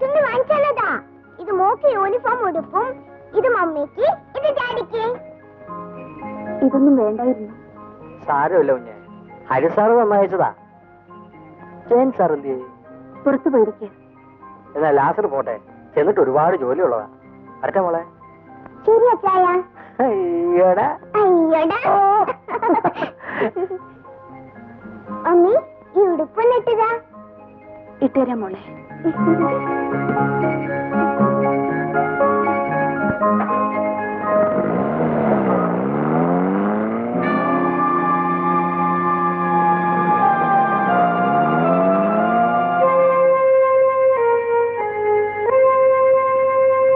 ഡോക്ടറിന് വാങ്ങിച്ചതാ. ഇത് mock uniform ഉടുപ്പും, ഇത് മമ്മിക്ക്, ഇത് ഡാഡിക്ക്. ഇതൊന്നും വേണ്ടായിരുന്നു. സാരമില്ല കുഞ്ഞെ, ഹരിസാറ് നന്നായിച്ചതാ. ജയൻ സാർ എന്ത് ചെയ്യും? പുറത്തു പോയിരിക്കുക. എന്നാ ലാസർ പോട്ടെ, ചെന്നിട്ട് ഒരുപാട് ജോലിയുള്ളതാ. വരട്ടെ മോളെ. ശരി അച്ചായ. അയ്യടാ അയ്യടാ. അമ്മി, ഈ ഉടുപ്പൊന്നിട്ടതാ. ഇട്ടുതരാം മോളെ.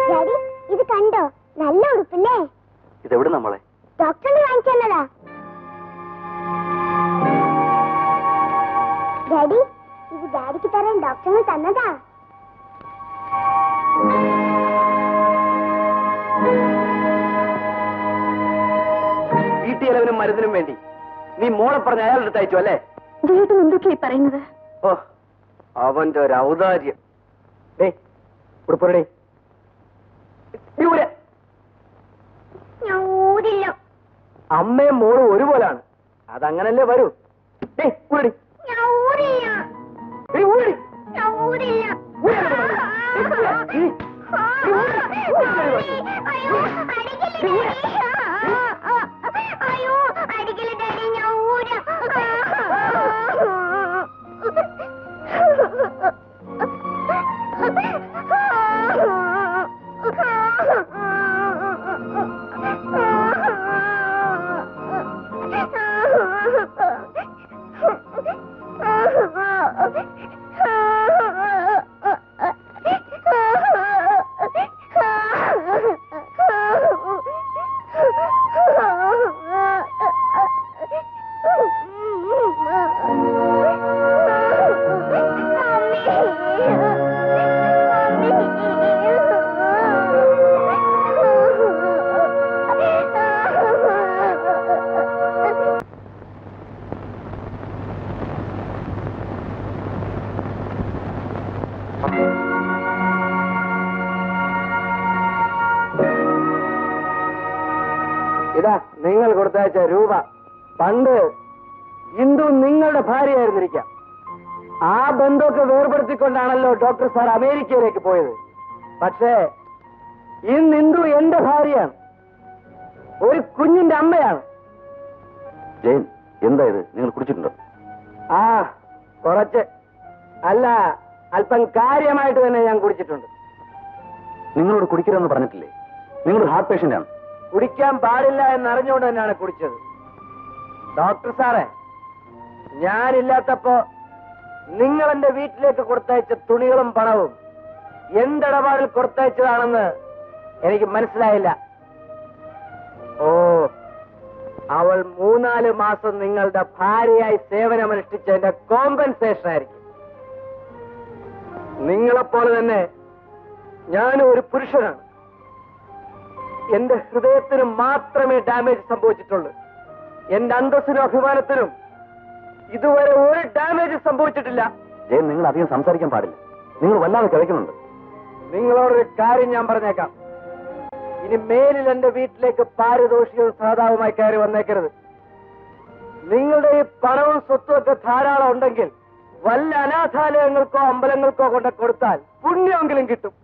ഡാഡി, ഇത് കണ്ടോ? നല്ല ഉടുപ്പല്ലേ? ഇതെവിടെ നമ്മളെ? ഡോക്ടറിന് വാങ്ങിച്ചതാ. ഡാഡി, ഇത് ഡാഡിക്ക് തരാൻ ഡോക്ടറിന് തന്നതാ. വീട്ടിലവനും മരുന്നിനും വേണ്ടി നീ മോളെ പറഞ്ഞ അയാളുടെ അയച്ചു അല്ലേ? വീട്ടിൽ എന്തൊക്കെയായി പറയുന്നത്? ഓ, അവന്റെ ഒരു ഔദാര്യം. ഉടുപ്പുറടേ. അമ്മയും മോളും ഒരുപോലാണ്. അതങ്ങനല്ലേ വരൂ. ഇതാ നിങ്ങൾ കൊടുത്തയച്ച രൂപ. പണ്ട് ഇന്ദു നിങ്ങളുടെ ഭാര്യയായിരുന്നിരിക്കാം. ആ ബന്ധമൊക്കെ വേർപെടുത്തിക്കൊണ്ടാണല്ലോ ഡോക്ടർ സാർ അമേരിക്കയിലേക്ക് പോയത്. പക്ഷേ ഇന്ന് ഇന്ദു എന്റെ ഭാര്യയാണ്, ഒരു കുഞ്ഞിന്റെ അമ്മയാണ്. ജയൻ, എന്താ ഇത്? നിങ്ങൾ കുടിച്ചിട്ടുണ്ടോ? ആ, കുറച്ച് അല്ല, അല്പം കാര്യമായിട്ട് തന്നെ ഞാൻ കുടിച്ചിട്ടുണ്ട്. നിങ്ങളോട് കുടിക്കരുതെന്ന് പറഞ്ഞിട്ടില്ലേ? നിങ്ങൾ ഹാർട്ട് പേഷ്യന്റ് ആണ്. കുടിക്കാൻ പാടില്ല എന്നറിഞ്ഞുകൊണ്ട് തന്നെയാണ് കുടിച്ചത്. ഡോക്ടർ സാറേ, ഞാനില്ലാത്തപ്പോ നിങ്ങൾ എന്റെ വീട്ടിലേക്ക് കൊടുത്തയച്ച തുണികളും പണവും എന്തിടപാടിൽ കൊടുത്തയച്ചതാണെന്ന് എനിക്ക് മനസ്സിലായില്ല. ഓ, അവൾ 3-4 മാസം നിങ്ങളുടെ ഭാര്യയായി സേവനമനുഷ്ഠിച്ചതിന്റെ കോമ്പൻസേഷൻ ആയിരിക്കും. നിങ്ങളെപ്പോലെ തന്നെ ഞാനും ഒരു പുരുഷനാണ്. എന്റെ ഹൃദയത്തിന് മാത്രമേ ഡാമേജ് സംഭവിച്ചിട്ടുള്ളൂ. എന്റെ അന്തസ്സിനും അഭിമാനത്തിനും ഇതുവരെ ഒരു ഡാമേജ് സംഭവിച്ചിട്ടില്ല. ജയൻ, നിങ്ങൾ അധികം സംസാരിക്കാൻ പാടില്ല. നിങ്ങൾ വല്ലാതെ കിടക്കുന്നുണ്ട്. നിങ്ങളോടൊരു കാര്യം ഞാൻ പറഞ്ഞേക്കാം. ഇനി മേലിൽ എന്റെ വീട്ടിലേക്ക് പാരിതോഷികവും സഹതാവുമായി കയറി വന്നേക്കരുത്. നിങ്ങളുടെ ഈ പണവും സ്വത്തും ഒക്കെ ധാരാളം ഉണ്ടെങ്കിൽ വല്ല അനാഥാലയങ്ങൾക്കോ അമ്പലങ്ങൾക്കോ കൊണ്ട് കൊടുത്താൽ പുണ്യമെങ്കിലും കിട്ടും.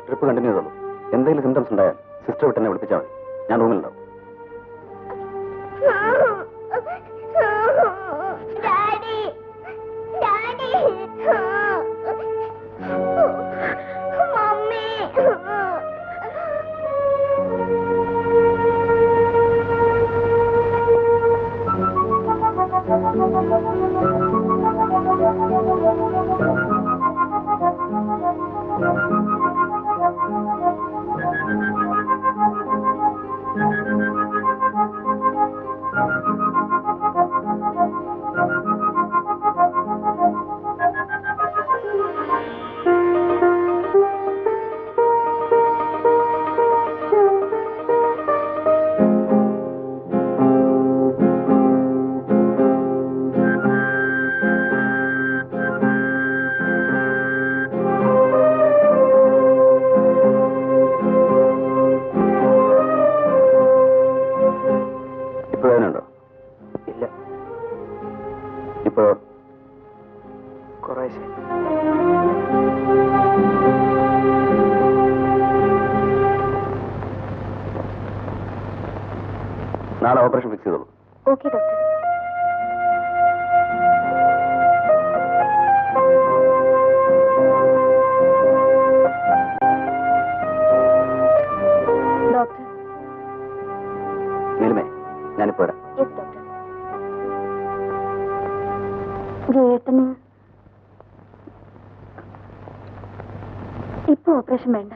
ട്രിപ്പ് കണ്ടിന്യൂ ചെയ്തോളൂ. എന്തെങ്കിലും സിംറ്റംസ് ഉണ്ടായാൽ സിസ്റ്റർ വിട്ട് എന്നെ വിളിപ്പിച്ചാൽ മതി. ഞാൻ റൂമിലുണ്ടാവും. നാളെ ഓപ്പറേഷൻ ഫിക്സ് ചെയ്തോളൂ. Okay doctor. ഡോക്ടർ. നീലിമേ, ഞാനിപ്പോ വരാം. Yes doctor. ജയേട്ടന് ഇപ്പൊ ഓപ്പറേഷൻ വേണ്ട.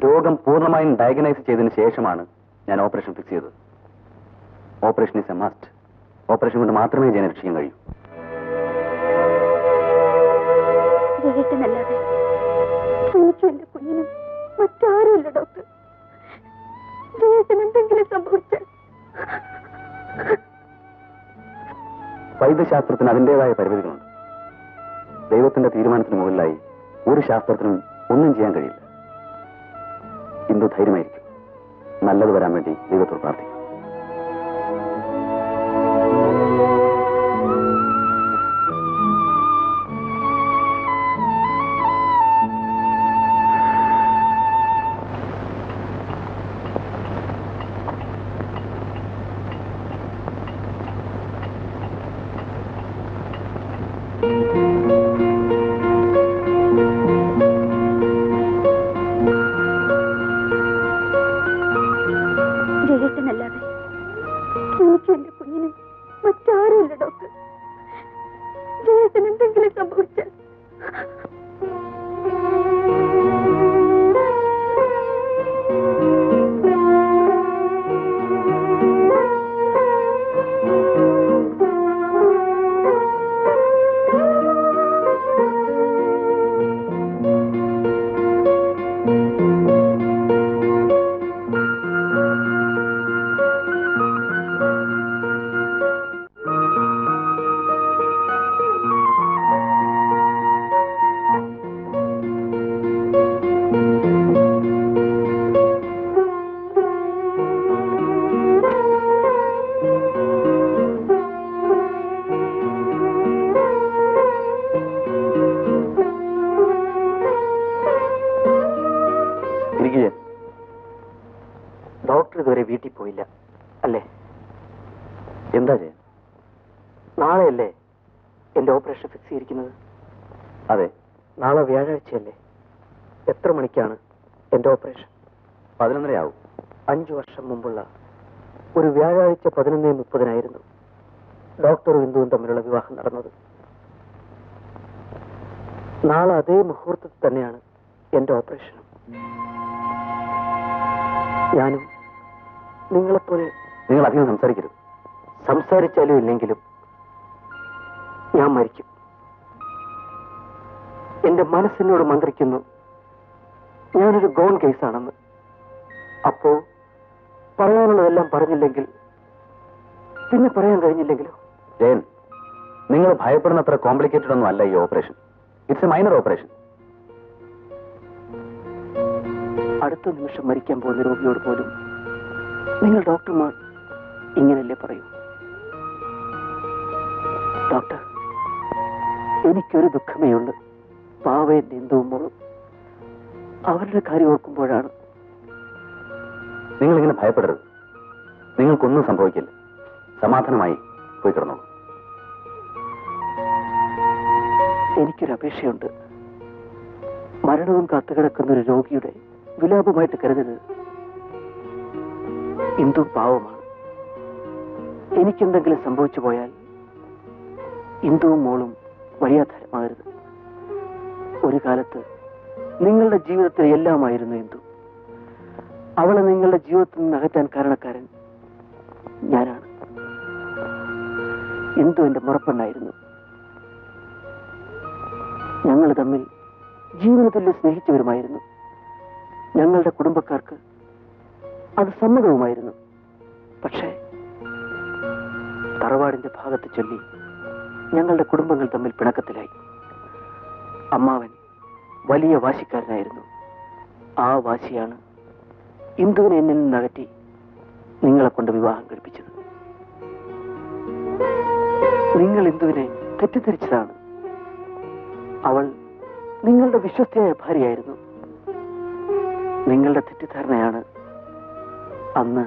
രോഗം പൂർണ്ണമായും ഡയഗ്നൈസ് ചെയ്തതിന് ശേഷമാണ് ഞാൻ ഓപ്പറേഷൻ ഫിക്സ് ചെയ്തത്. Operation is A must. Operation കൊണ്ട് മാത്രമേ ജയനെ രക്ഷിക്കാൻ കഴിയൂ. ജയേട്ടനല്ലാതെ എനിക്കും എന്റെ കുഞ്ഞിനും മറ്റാരുമില്ല ഡോക്ടർ. ജയേട്ടൻ എന്തെങ്കിലും സംഭവിച്ചാൽ വൈദ്യശാസ്ത്രത്തിന് അതിൻ്റെതായ പരിമിതികളുണ്ട്. ദൈവത്തിന്റെ തീരുമാനത്തിന് മുകളിലായി ഒരു ശാസ്ത്രത്തിനും ഒന്നും ചെയ്യാൻ കഴിയില്ല. ഇന്ദു ധൈര്യമായിരിക്കും. നല്ലത് വരാൻ വേണ്ടി ദൈവത്തോട് പ്രാർത്ഥിക്കും. ജയേട്ടനല്ലാതെ എനിക്കും എന്റെ കുഞ്ഞിനും മറ്റാരുമില്ല ഡോക്ടർ. ജയേട്ടൻ എന്തെങ്കിലും സംഭവിച്ചാൽ ഡോക്ടർ ഇതുവരെ വീട്ടിൽ പോയില്ല അല്ലേ? എന്താ ചെയ്യാൻ? നാളെയല്ലേ എന്റെ ഓപ്പറേഷൻ ഫിക്സ് ചെയ്തിരിക്കുന്നത്? അതെ. നാളെ വ്യാഴാഴ്ചയല്ലേ? എത്ര മണിക്കാണ് എന്റെ ഓപ്പറേഷൻ? 11:30 5 വർഷം മുമ്പുള്ള ഒരു വ്യാഴാഴ്ച 11:30 ഡോക്ടറും ഇന്ദുവും തമ്മിലുള്ള വിവാഹം നടന്നത്. നാളെ അതേ മുഹൂർത്തത്തിൽ തന്നെയാണ് എന്റെ ഓപ്പറേഷനും. ഞാനും നിങ്ങളെപ്പോലെ നിങ്ങൾ അധികം സംസാരിക്കരുത്. സംസാരിച്ചാലും ഇല്ലെങ്കിലും ഞാൻ മരിക്കും. എന്റെ മനസ്സിനോട് മന്ത്രിക്കുന്നു ഞാനൊരു ഗോൺ കേസാണെന്ന്. അപ്പോ പറയാനുള്ളതെല്ലാം പറഞ്ഞില്ലെങ്കിൽ പിന്നെ പറയാൻ കഴിഞ്ഞില്ലെങ്കിലോ? ജയൻ, നിങ്ങൾ ഭയപ്പെടുന്ന അത്ര കോംപ്ലിക്കേറ്റഡ് ഒന്നും അല്ല ഈ operation. It's A minor operation. അടുത്ത നിമിഷം മരിക്കാൻ പോകുന്ന രോഗിയോട് പോലും നിങ്ങൾ ഡോക്ടർമാർ ഇങ്ങനല്ലേ പറയൂ? ഡോക്ടർ, എനിക്കൊരു ദുഃഖമേ ഉള്ളൂ. പാവയും ഇന്ദുവും അവരുടെ കാര്യം ഓർക്കുമ്പോഴാണ്. നിങ്ങളിങ്ങനെ ഭയപ്പെടരുത്. നിങ്ങൾക്കൊന്നും സംഭവിക്കില്ല. സമാധാനമായി പോയി കിടന്നോളൂ. എനിക്കൊരു അപേക്ഷയുണ്ട്. മരണവും കാത്തുകിടക്കുന്ന ഒരു രോഗിയുടെ വിലാപമായിട്ട് കരുതരുത്. ഇന്ദു പാവമാണ്. എനിക്കെന്തെങ്കിലും സംഭവിച്ചു പോയാൽ ഇന്ദുവും മോളും വഴിയാധാരമാകരുത്. ഒരു കാലത്ത് നിങ്ങളുടെ ജീവിതത്തിൽ എല്ലാമായിരുന്നു ഇന്ദു. അവളെ നിങ്ങളുടെ ജീവിതത്തിൽ നിന്ന് അകറ്റാൻ കാരണക്കാരൻ ഞാനാണ്. ഇന്ദു എന്റെ മുറപ്പെണ്ണായിരുന്നു. ഞങ്ങൾ തമ്മിൽ ജീവനതുല്യം സ്നേഹിച്ചവരുമായിരുന്നു. ഞങ്ങളുടെ കുടുംബക്കാർക്ക് അത് സമ്മതവുമായിരുന്നു. പക്ഷേ തറവാടിന്റെ ഭാഗത്ത് ചൊല്ലി ഞങ്ങളുടെ കുടുംബങ്ങൾ തമ്മിൽ പിണക്കത്തിലായി. അമ്മാവൻ വലിയ വാശിക്കാരനായിരുന്നു. ആ വാശിയാണ് ഇന്ദുവിനെ എന്നിൽ നിന്നകറ്റി നിങ്ങളെ കൊണ്ട് വിവാഹം കഴിപ്പിച്ചത്. നിങ്ങൾ ഇന്ദുവിനെ തെറ്റിദ്ധരിച്ചതാണ്. അവൾ നിങ്ങളുടെ വിശ്വസ്തയായ ഭാര്യയായിരുന്നു. നിങ്ങളുടെ തെറ്റിദ്ധാരണയാണ് അന്ന്